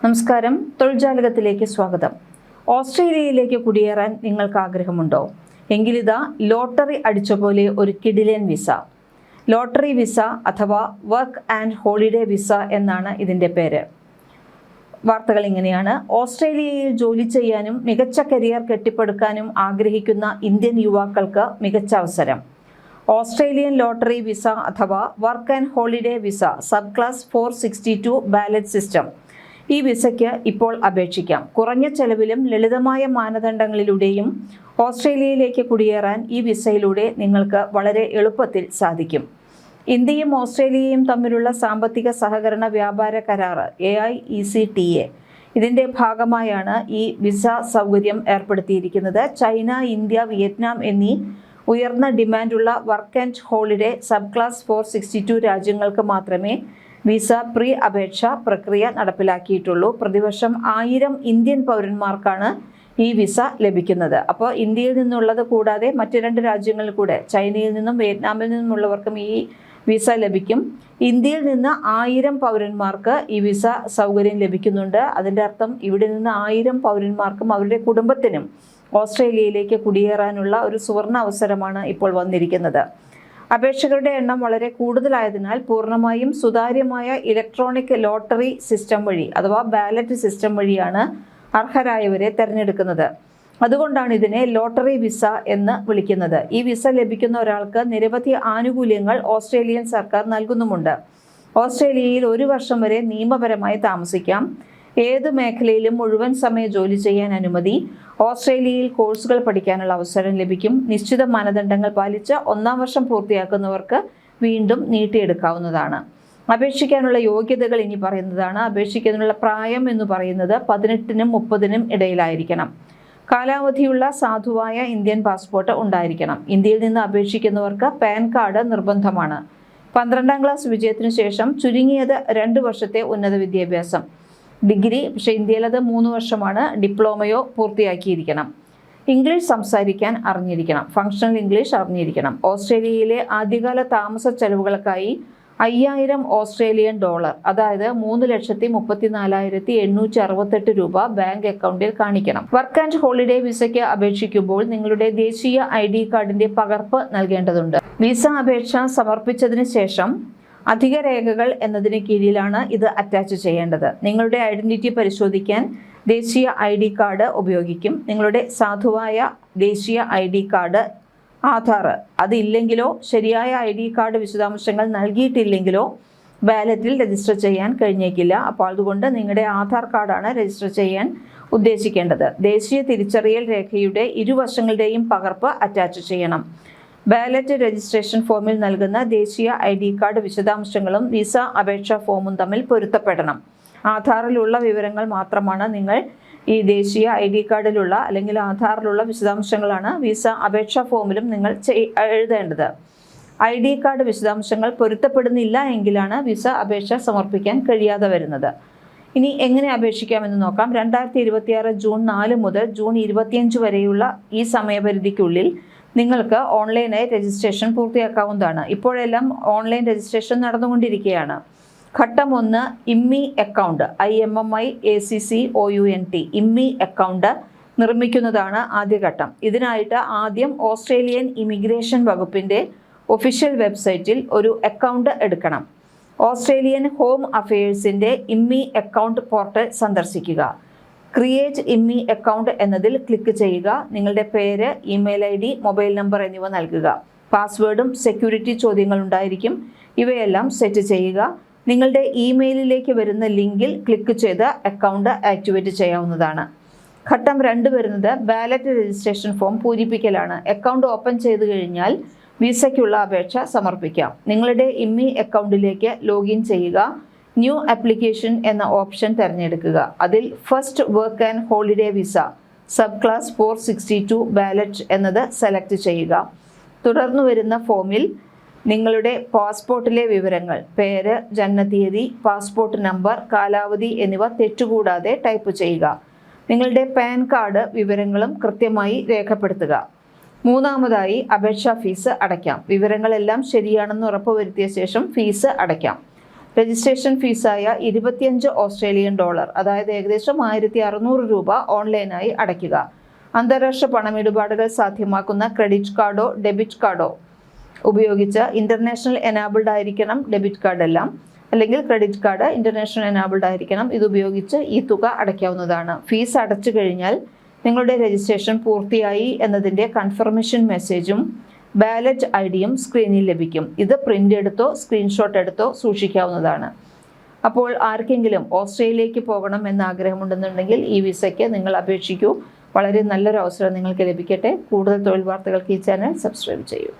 നമസ്കാരം, തൊഴിൽജാലകത്തിലേക്ക് സ്വാഗതം. ഓസ്ട്രേലിയയിലേക്ക് കുടിയേറാൻ നിങ്ങൾക്ക് ആഗ്രഹമുണ്ടോ? എങ്കിലിതാ ലോട്ടറി അടിച്ച പോലെ ഒരു കിടിലൻ വിസ. ലോട്ടറി വിസ അഥവാ വർക്ക് ആൻഡ് ഹോളിഡേ വിസ എന്നാണ് ഇതിൻ്റെ പേര്. വാർത്തകൾ ഇങ്ങനെയാണ്. ഓസ്ട്രേലിയയിൽ ജോലി ചെയ്യാനും മികച്ച കരിയർ കെട്ടിപ്പടുക്കാനും ആഗ്രഹിക്കുന്ന ഇന്ത്യൻ യുവാക്കൾക്ക് മികച്ച അവസരം. ഓസ്ട്രേലിയൻ ലോട്ടറി വിസ അഥവാ work and holiday visa sub class 462 ballot system. ഈ വിസയ്ക്ക് ഇപ്പോൾ അപേക്ഷിക്കാം. കുറഞ്ഞ ചെലവിലും ലളിതമായ മാനദണ്ഡങ്ങളിലൂടെയും ഓസ്ട്രേലിയയിലേക്ക് കുടിയേറാൻ ഈ വിസയിലൂടെ നിങ്ങൾക്ക് വളരെ എളുപ്പത്തിൽ സാധിക്കും. ഇന്ത്യയും ഓസ്ട്രേലിയയും തമ്മിലുള്ള സാമ്പത്തിക സഹകരണ വ്യാപാര കരാർ AIECTA ഇതിൻ്റെ ഭാഗമായാണ് ഈ വിസ സൗകര്യം ഏർപ്പെടുത്തിയിരിക്കുന്നത്. ചൈന, ഇന്ത്യ, വിയറ്റ്നാം എന്നീ ഉയർന്ന ഡിമാൻഡുള്ള work and holiday sub class 462 രാജ്യങ്ങൾക്ക് മാത്രമേ വിസ പ്രീ അപേക്ഷാ പ്രക്രിയ നടപ്പിലാക്കിയിട്ടുള്ളൂ. പ്രതിവർഷം 1000 ഇന്ത്യൻ പൗരന്മാർക്കാണ് ഈ വിസ ലഭിക്കുന്നത്. അപ്പോൾ ഇന്ത്യയിൽ നിന്നുള്ളത് കൂടാതെ മറ്റ് 2 രാജ്യങ്ങളിൽ കൂടെ, ചൈനയിൽ നിന്നും വിയറ്റ്നാമിൽ നിന്നുമുള്ളവർക്കും ഈ വിസ ലഭിക്കും. ഇന്ത്യയിൽ നിന്ന് 1000 പൗരന്മാർക്ക് ഈ വിസ സൗകര്യം ലഭിക്കുന്നുണ്ട്. അതിൻ്റെ അർത്ഥം ഇവിടെ നിന്ന് 1000 പൗരന്മാർക്കും അവരുടെ കുടുംബത്തിനും ഓസ്ട്രേലിയയിലേക്ക് കുടിയേറാനുള്ള ഒരു സുവർണ അവസരമാണ് ഇപ്പോൾ വന്നിരിക്കുന്നത്. അപേക്ഷകരുടെ എണ്ണം വളരെ കൂടുതലായതിനാൽ പൂർണ്ണമായും സുതാര്യമായ ഇലക്ട്രോണിക് ലോട്ടറി സിസ്റ്റം വഴി അഥവാ ബാലറ്റ് സിസ്റ്റം വഴിയാണ് അർഹരായവരെ തിരഞ്ഞെടുക്കുന്നത്. അതുകൊണ്ടാണ് ഇതിനെ ലോട്ടറി വിസ എന്ന് വിളിക്കുന്നത്. ഈ വിസ ലഭിക്കുന്ന ഒരാൾക്ക് നിരവധി ആനുകൂല്യങ്ങൾ ഓസ്ട്രേലിയൻ സർക്കാർ നൽകുന്നുമുണ്ട്. ഓസ്ട്രേലിയയിൽ 1 വർഷം വരെ നിയമപരമായി താമസിക്കാം. ഏത് മേഖലയിലും മുഴുവൻ സമയ ജോലി ചെയ്യാൻ അനുമതി. ഓസ്ട്രേലിയയിൽ കോഴ്സുകൾ പഠിക്കാനുള്ള അവസരം ലഭിക്കും. നിശ്ചിത മാനദണ്ഡങ്ങൾ പാലിച്ച് 1-ം വർഷം പൂർത്തിയാക്കുന്നവർക്ക് വീണ്ടും നീട്ടിയെടുക്കാവുന്നതാണ്. അപേക്ഷിക്കാനുള്ള യോഗ്യതകൾ ഇനി പറയുന്നതാണ്. അപേക്ഷിക്കാനുള്ള പ്രായം എന്ന് പറയുന്നത് 18-നും 30-നും ഇടയിലായിരിക്കണം. കാലാവധിയുള്ള സാധുവായ ഇന്ത്യൻ പാസ്പോർട്ട് ഉണ്ടായിരിക്കണം. ഇന്ത്യയിൽ നിന്ന് അപേക്ഷിക്കുന്നവർക്ക് പാൻ കാർഡ് നിർബന്ധമാണ്. 12ാം ക്ലാസ് വിജയത്തിനു ശേഷം ചുരുങ്ങിയത് 2 വർഷത്തെ ഉന്നത വിദ്യാഭ്യാസം, ഡിഗ്രി, പക്ഷേ ഇന്ത്യയിൽ അത് 3 വർഷമാണ്, ഡിപ്ലോമയോ പൂർത്തിയാക്കിയിരിക്കണം. ഇംഗ്ലീഷ് സംസാരിക്കാൻ അറിഞ്ഞിരിക്കണം. ഫങ്ഷണൽ ഇംഗ്ലീഷ് അറിഞ്ഞിരിക്കണം. ഓസ്ട്രേലിയയിലെ ആദ്യകാല താമസ ചെലവുകൾക്കായി $5000 ഓസ്ട്രേലിയൻ ഡോളർ, അതായത് 3,34,868 രൂപ ബാങ്ക് അക്കൗണ്ടിൽ കാണിക്കണം. വർക്ക് ആൻഡ് ഹോളിഡേ വിസയ്ക്ക് അപേക്ഷിക്കുമ്പോൾ നിങ്ങളുടെ ദേശീയ ID കാർഡിന്റെ പകർപ്പ് നൽകേണ്ടതുണ്ട്. വിസ അപേക്ഷ സമർപ്പിച്ചതിന് ശേഷം അധിക രേഖകൾ എന്നതിന് കീഴിലാണ് ഇത് അറ്റാച്ച് ചെയ്യേണ്ടത്. നിങ്ങളുടെ ഐഡന്റിറ്റി പരിശോധിക്കാൻ ദേശീയ ID കാർഡ് ഉപയോഗിക്കും. നിങ്ങളുടെ സാധുവായ ദേശീയ ID കാർഡ്, ആധാർ അതില്ലെങ്കിലോ ശരിയായ ID കാർഡ് വിശദാംശങ്ങൾ നൽകിയിട്ടില്ലെങ്കിലോ ബാലറ്റിൽ രജിസ്റ്റർ ചെയ്യാൻ കഴിഞ്ഞേക്കില്ല. അപ്പോൾ അതുകൊണ്ട് നിങ്ങളുടെ ആധാർ കാർഡാണ് രജിസ്റ്റർ ചെയ്യാൻ ഉദ്ദേശിക്കേണ്ടത്. ദേശീയ തിരിച്ചറിയൽ രേഖയുടെ ഇരുവശങ്ങളുടെയും പകർപ്പ് അറ്റാച്ച് ചെയ്യണം. ബാലറ്റ് രജിസ്ട്രേഷൻ ഫോമിൽ നൽകുന്ന ദേശീയ ID കാർഡ് വിശദാംശങ്ങളും വിസ അപേക്ഷാ ഫോമും തമ്മിൽ പൊരുത്തപ്പെടണം. ആധാറിലുള്ള വിവരങ്ങൾ മാത്രമാണ് നിങ്ങൾ ഈ ദേശീയ ID കാർഡിലുള്ള അല്ലെങ്കിൽ ആധാറിലുള്ള വിശദാംശങ്ങളാണ് വിസ അപേക്ഷാ ഫോമിലും നിങ്ങൾ എഴുതേണ്ടത്. ID കാർഡ് വിശദാംശങ്ങൾ പൊരുത്തപ്പെടുന്നില്ല എങ്കിലാണ് വിസ അപേക്ഷ സമർപ്പിക്കാൻ കഴിയാതെ വരുന്നത്. ഇനി എങ്ങനെ അപേക്ഷിക്കാമെന്ന് നോക്കാം. 2026 ജൂൺ 4 മുതൽ ജൂൺ 25 വരെയുള്ള ഈ സമയപരിധിക്കുള്ളിൽ നിങ്ങൾക്ക് ഓൺലൈനായി രജിസ്ട്രേഷൻ പൂർത്തിയാക്കാവുന്നതാണ്. ഇപ്പോഴെല്ലാം ഓൺലൈൻ രജിസ്ട്രേഷൻ നടന്നുകൊണ്ടിരിക്കുകയാണ്. ഘട്ടം 1 IMMI account, IMMI-ACCOUNT IMMI account നിർമ്മിക്കുന്നതാണ് ആദ്യഘട്ടം. ഇതിനായിട്ട് ആദ്യം ഓസ്ട്രേലിയൻ ഇമിഗ്രേഷൻ വകുപ്പിൻ്റെ ഒഫീഷ്യൽ വെബ്സൈറ്റിൽ ഒരു അക്കൗണ്ട് എടുക്കണം. ഓസ്ട്രേലിയൻ ഹോം അഫയേഴ്സിൻ്റെ IMMI അക്കൗണ്ട് പോർട്ടൽ സന്ദർശിക്കുക. ക്രിയേറ്റ് IMMI അക്കൗണ്ട് എന്നതിൽ ക്ലിക്ക് ചെയ്യുക. നിങ്ങളുടെ പേര്, ഇമെയിൽ ID, മൊബൈൽ നമ്പർ എന്നിവ നൽകുക. പാസ്വേഡും സെക്യൂരിറ്റി ചോദ്യങ്ങൾ ഉണ്ടായിരിക്കും. ഇവയെല്ലാം സെറ്റ് ചെയ്യുക. നിങ്ങളുടെ ഇമെയിലിലേക്ക് വരുന്ന ലിങ്കിൽ ക്ലിക്ക് ചെയ്ത് അക്കൗണ്ട് ആക്ടിവേറ്റ് ചെയ്യാവുന്നതാണ്. ഘട്ടം 2 വരുന്നത് ബാലറ്റ് രജിസ്ട്രേഷൻ ഫോം പൂരിപ്പിക്കലാണ്. അക്കൗണ്ട് ഓപ്പൺ ചെയ്തു കഴിഞ്ഞാൽ വിസയ്ക്കുള്ള അപേക്ഷ സമർപ്പിക്കാം. നിങ്ങളുടെ IMMI അക്കൗണ്ടിലേക്ക് ലോഗിൻ ചെയ്യുക. ന്യൂ ആപ്ലിക്കേഷൻ എന്ന ഓപ്ഷൻ തിരഞ്ഞെടുക്കുക. അതിൽ first work and holiday visa sub class 462 ballot എന്നത് സെലക്ട് ചെയ്യുക. തുടർന്ന് വരുന്ന ഫോമിൽ നിങ്ങളുടെ പാസ്പോർട്ടിലെ വിവരങ്ങൾ, പേര്, ജനനത്തീയതി, പാസ്പോർട്ട് നമ്പർ, കാലാവധി എന്നിവ തെറ്റുകൂടാതെ ടൈപ്പ് ചെയ്യുക. നിങ്ങളുടെ പാൻ കാർഡ് വിവരങ്ങളും കൃത്യമായി രേഖപ്പെടുത്തുക. 3-മതായി അപേക്ഷാ ഫീസ് അടയ്ക്കാം. വിവരങ്ങളെല്ലാം ശരിയാണെന്ന് ഉറപ്പുവരുത്തിയ ശേഷം ഫീസ് അടയ്ക്കാം. രജിസ്ട്രേഷൻ ഫീസായ 25 ഓസ്ട്രേലിയൻ ഡോളർ, അതായത് ഏകദേശം 1600 രൂപ ഓൺലൈനായി അടയ്ക്കുക. അന്താരാഷ്ട്ര പണമിടപാടുകൾ സാധ്യമാക്കുന്ന ക്രെഡിറ്റ് കാർഡോ ഡെബിറ്റ് കാർഡോ ഉപയോഗിച്ച് ഇന്റർനാഷണൽ എനാബിൾഡ് ആയിരിക്കണം ഡെബിറ്റ് കാർഡ് എല്ലാം, അല്ലെങ്കിൽ ക്രെഡിറ്റ് കാർഡ് ഇന്റർനാഷണൽ എനാബിൾഡ് ആയിരിക്കണം. ഇതുപയോഗിച്ച് ഈ തുക അടയ്ക്കാവുന്നതാണ്. ഫീസ് അടച്ചു കഴിഞ്ഞാൽ നിങ്ങളുടെ രജിസ്ട്രേഷൻ പൂർത്തിയായി എന്നതിൻ്റെ കൺഫർമേഷൻ മെസ്സേജും ബാലറ്റ് ഐഡിയും സ്ക്രീനിൽ ലഭിക്കും. ഇത് പ്രിൻ്റ് എടുത്തോ സ്ക്രീൻഷോട്ട് എടുത്തോ സൂക്ഷിക്കാവുന്നതാണ്. അപ്പോൾ ആർക്കെങ്കിലും ഓസ്ട്രേലിയയിലേക്ക് പോകണം എന്ന ആഗ്രഹമുണ്ടെന്നുണ്ടെങ്കിൽ ഈ വിസയ്ക്ക് നിങ്ങൾ അപേക്ഷിക്കൂ. വളരെ നല്ലൊരു അവസരം നിങ്ങൾക്ക് ലഭിക്കട്ടെ. കൂടുതൽ തൊഴിൽ വാർത്തകൾക്ക് ഈ ചാനൽ സബ്സ്ക്രൈബ് ചെയ്യൂ.